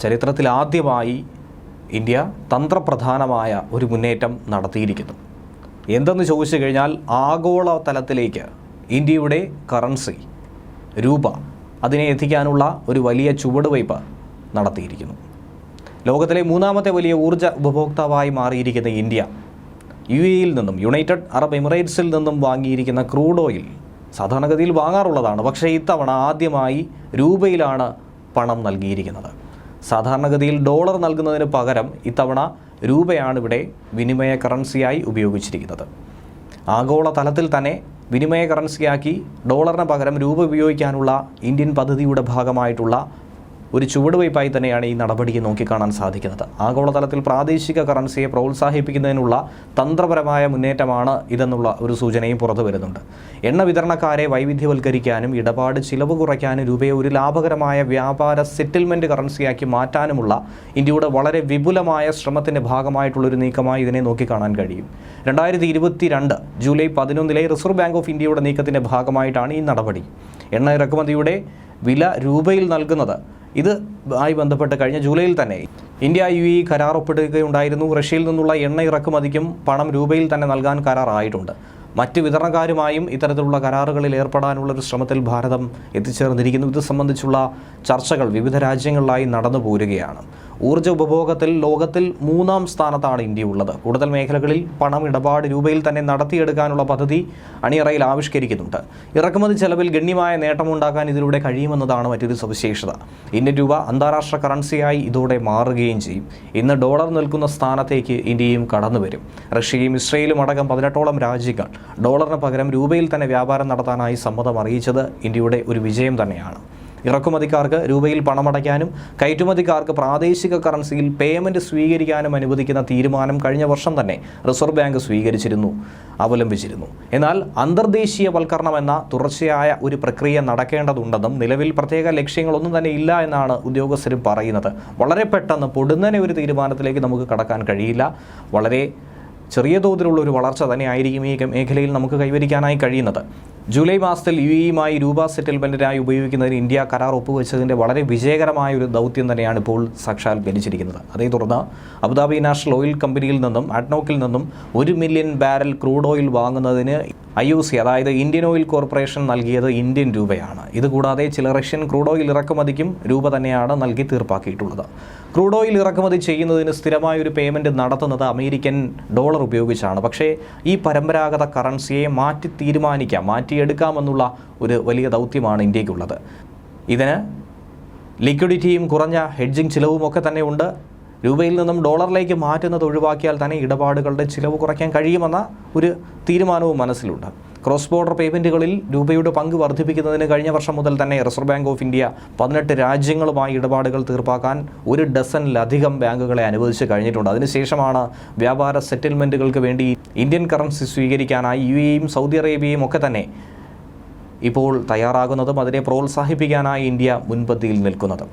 ചരിത്രത്തിലാദ്യമായി ഇന്ത്യ തന്ത്രപ്രധാനമായ ഒരു മുന്നേറ്റം നടത്തിയിരിക്കുന്നു. എന്തെന്ന് ചോദിച്ചു കഴിഞ്ഞാൽ ആഗോള തലത്തിലേക്ക് ഇന്ത്യയുടെ കറൻസി രൂപ അതിനെ എത്തിക്കാനുള്ള ഒരു വലിയ ചുവടുവയ്പ് നടത്തിയിരിക്കുന്നു. ലോകത്തിലെ മൂന്നാമത്തെ വലിയ ഊർജ്ജ ഉപഭോക്താവായി മാറിയിരിക്കുന്ന ഇന്ത്യ UAE-യിൽ നിന്നും യുണൈറ്റഡ് അറബ് എമിറേറ്റ്സിൽ നിന്നും വാങ്ങിയിരിക്കുന്ന ക്രൂഡ് ഓയിൽ സാധാരണഗതിയിൽ വാങ്ങാറുള്ളതാണ്. പക്ഷേ ഇത്തവണ ആദ്യമായി രൂപയിലാണ് പണം നൽകിയിരിക്കുന്നത്. സാധാരണഗതിയിൽ ഡോളർ നൽകുന്നതിന് പകരം ഇത്തവണ രൂപയാണ് ഇവിടെ വിനിമയ കറൻസിയായി ഉപയോഗിച്ചിരിക്കുന്നത്. ആഗോള തലത്തിൽ തന്നെ വിനിമയ കറൻസിയാക്കി ഡോളറിന് പകരം രൂപ ഉപയോഗിക്കാനുള്ള ഇന്ത്യൻ പദ്ധതിയുടെ ഭാഗമായിട്ടുള്ള ഒരു ചുവടുവയ്പായി തന്നെയാണ് ഈ നടപടിയെ നോക്കിക്കാണാൻ സാധിക്കുന്നത്. ആഗോളതലത്തിൽ പ്രാദേശിക കറൻസിയെ പ്രോത്സാഹിപ്പിക്കുന്നതിനുള്ള തന്ത്രപരമായ മുന്നേറ്റമാണ് ഇതെന്നുള്ള ഒരു സൂചനയും പുറത്തു വരുന്നുണ്ട്. എണ്ണ വിതരണക്കാരെ വൈവിധ്യവൽക്കരിക്കാനും ഇടപാട് ചിലവ് കുറയ്ക്കാനും രൂപയെ ഒരു ലാഭകരമായ വ്യാപാര സെറ്റിൽമെൻറ്റ് കറൻസിയാക്കി മാറ്റാനുമുള്ള ഇന്ത്യയുടെ വളരെ വിപുലമായ ശ്രമത്തിൻ്റെ ഭാഗമായിട്ടുള്ളൊരു നീക്കമായി ഇതിനെ നോക്കിക്കാണാൻ കഴിയും. 2022 ജൂലൈ 11 റിസർവ് ബാങ്ക് ഓഫ് ഇന്ത്യയുടെ നീക്കത്തിൻ്റെ ഭാഗമായിട്ടാണ് ഈ നടപടി. എണ്ണ ഇറക്കുമതിയുടെ വില രൂപയിൽ നൽകുന്നത് ഇതുമായി ബന്ധപ്പെട്ട് കഴിഞ്ഞ ജൂലൈയിൽ തന്നെ ഇന്ത്യ UAE കരാർ ഒപ്പിടുകയുണ്ടായിരുന്നു. റഷ്യയിൽ നിന്നുള്ള എണ്ണ ഇറക്കുമതിക്കും പണം രൂപയിൽ തന്നെ നൽകാൻ കരാറായിട്ടുണ്ട്. മറ്റ് വിതരണക്കാരുമായും ഇത്തരത്തിലുള്ള കരാറുകളിൽ ഏർപ്പെടാനുള്ളൊരു ശ്രമത്തിൽ ഭാരതം എത്തിച്ചേർന്നിരിക്കുന്നു. ഇത് സംബന്ധിച്ചുള്ള ചർച്ചകൾ വിവിധ രാജ്യങ്ങളിലായി നടന്നു പോരുകയാണ്. ഊർജ്ജ ഉപഭോഗത്തിൽ ലോകത്തിൽ 3-ാം സ്ഥാനത്താണ് ഇന്ത്യ ഉള്ളത്. കൂടുതൽ മേഖലകളിൽ പണം ഇടപാട് രൂപയിൽ തന്നെ നടത്തിയെടുക്കാനുള്ള പദ്ധതി അണിയറയിൽ ആവിഷ്കരിക്കുന്നുണ്ട്. ഇറക്കുമതി ചെലവിൽ ഗണ്യമായ നേട്ടമുണ്ടാക്കാൻ ഇതിലൂടെ കഴിയുമെന്നതാണ് മറ്റൊരു സവിശേഷത. ഇന്ത്യൻ രൂപ അന്താരാഷ്ട്ര കറൻസിയായി ഇതോടെ മാറുകയും ചെയ്യും. ഇന്ന് ഡോളർ നിൽക്കുന്ന സ്ഥാനത്തേക്ക് ഇന്ത്യയും കടന്നു വരും. റഷ്യയും ഇസ്രയേലും അടക്കം 18ഓളം രാജ്യങ്ങൾ ഡോളറിന് പകരം രൂപയിൽ തന്നെ വ്യാപാരം നടത്താനായി സമ്മതം അറിയിച്ചത് ഇന്ത്യയുടെ ഒരു വിജയം തന്നെയാണ്. ഇറക്കുമതിക്കാർക്ക് രൂപയിൽ പണമടയ്ക്കാനും കയറ്റുമതിക്കാർക്ക് പ്രാദേശിക കറൻസിയിൽ പേയ്മെൻറ്റ് സ്വീകരിക്കാനും അനുവദിക്കുന്ന തീരുമാനം കഴിഞ്ഞ വർഷം തന്നെ റിസർവ് ബാങ്ക് അവലംബിച്ചിരുന്നു. എന്നാൽ അന്തർദേശീയവൽക്കരണം എന്ന തുടർച്ചയായ ഒരു പ്രക്രിയ നടക്കേണ്ടതുണ്ടെന്നും നിലവിൽ പ്രത്യേക ലക്ഷ്യങ്ങളൊന്നും തന്നെ ഇല്ല എന്നാണ് ഉദ്യോഗസ്ഥരും പറയുന്നത്. വളരെ പെട്ടെന്ന് പൊടുന്നനെ ഒരു തീരുമാനത്തിലേക്ക് നമുക്ക് കടക്കാൻ കഴിയില്ല. വളരെ ചെറിയ തോതിലുള്ള ഒരു വളർച്ച തന്നെയായിരിക്കും ഈ മേഖലയിൽ നമുക്ക് കൈവരിക്കാനായി കഴിയുന്നത്. ജൂലൈ മാസത്തിൽ UAE-യുമായി രൂപ സെറ്റിൽമെൻറ്റിനായി ഉപയോഗിക്കുന്നതിന് ഇന്ത്യ കരാർ ഒപ്പുവെച്ചതിൻ്റെ വളരെ വിജയകരമായ ഒരു ദൗത്യം തന്നെയാണ് ഇപ്പോൾ സാക്ഷാത്കരിച്ചിരിക്കുന്നത്. അതേ തുടർന്ന് അബുദാബി നാഷണൽ ഓയിൽ കമ്പനിയിൽ നിന്നും അഡ്നോക്കിൽ നിന്നും 1 മില്യൺ ബാരൽ ക്രൂഡ് ഓയിൽ വാങ്ങുന്നതിന് IOC അതായത് ഇന്ത്യൻ ഓയിൽ കോർപ്പറേഷൻ നൽകിയത് ഇന്ത്യൻ രൂപയാണ്. ഇതുകൂടാതെ ചില റഷ്യൻ ക്രൂഡ് ഓയിൽ ഇറക്കുമതിക്കും രൂപ തന്നെയാണ് നൽകി തീർപ്പാക്കിയിട്ടുള്ളത്. ക്രൂഡ് ഓയിൽ ഇറക്കുമതി ചെയ്യുന്നതിന് സ്ഥിരമായൊരു പേയ്മെൻറ്റ് നടത്തുന്നത് അമേരിക്കൻ ഡോളർ ഉപയോഗിച്ചാണ്. പക്ഷേ ഈ പരമ്പരാഗത കറൻസിയെ മാറ്റിയെടുക്കാമെന്നുള്ള ഒരു വലിയ ദൗത്യമാണ് ഇന്ത്യക്കുള്ളത്. ഇതിന് ലിക്വിഡിറ്റിയും കുറഞ്ഞ ഹെഡ്ജിങ് ചിലവുമൊക്കെ തന്നെ ഉണ്ട്. രൂപയിൽ നിന്നും ഡോളറിലേക്ക് മാറ്റുന്നത് ഒഴിവാക്കിയാൽ തന്നെ ഇടപാടുകളുടെ ചിലവ് കുറയ്ക്കാൻ കഴിയുമെന്ന ഒരു തീരുമാനവും മനസ്സിലുണ്ട്. ക്രോസ് ബോർഡർ പേയ്മെൻറ്റുകളിൽ രൂപയുടെ പങ്ക് വർദ്ധിപ്പിക്കുന്നതിന് കഴിഞ്ഞ വർഷം മുതൽ തന്നെ റിസർവ് ബാങ്ക് ഓഫ് ഇന്ത്യ 18 രാജ്യങ്ങളുമായി ഇടപാടുകൾ തീർപ്പാക്കാൻ 1 ഡസനിലധികം ബാങ്കുകളെ അനുവദിച്ച് കഴിഞ്ഞിട്ടുണ്ട്. അതിനുശേഷമാണ് വ്യാപാര സെറ്റിൽമെൻറ്റുകൾക്ക് വേണ്ടി ഇന്ത്യൻ കറൻസി സ്വീകരിക്കാനായി UAE-യും സൗദി അറേബ്യയും ഒക്കെ തന്നെ ഇപ്പോൾ തയ്യാറാകുന്നതും അതിനെ പ്രോത്സാഹിപ്പിക്കാനായി ഇന്ത്യ മുൻപന്തിയിൽ നിൽക്കുന്നതും.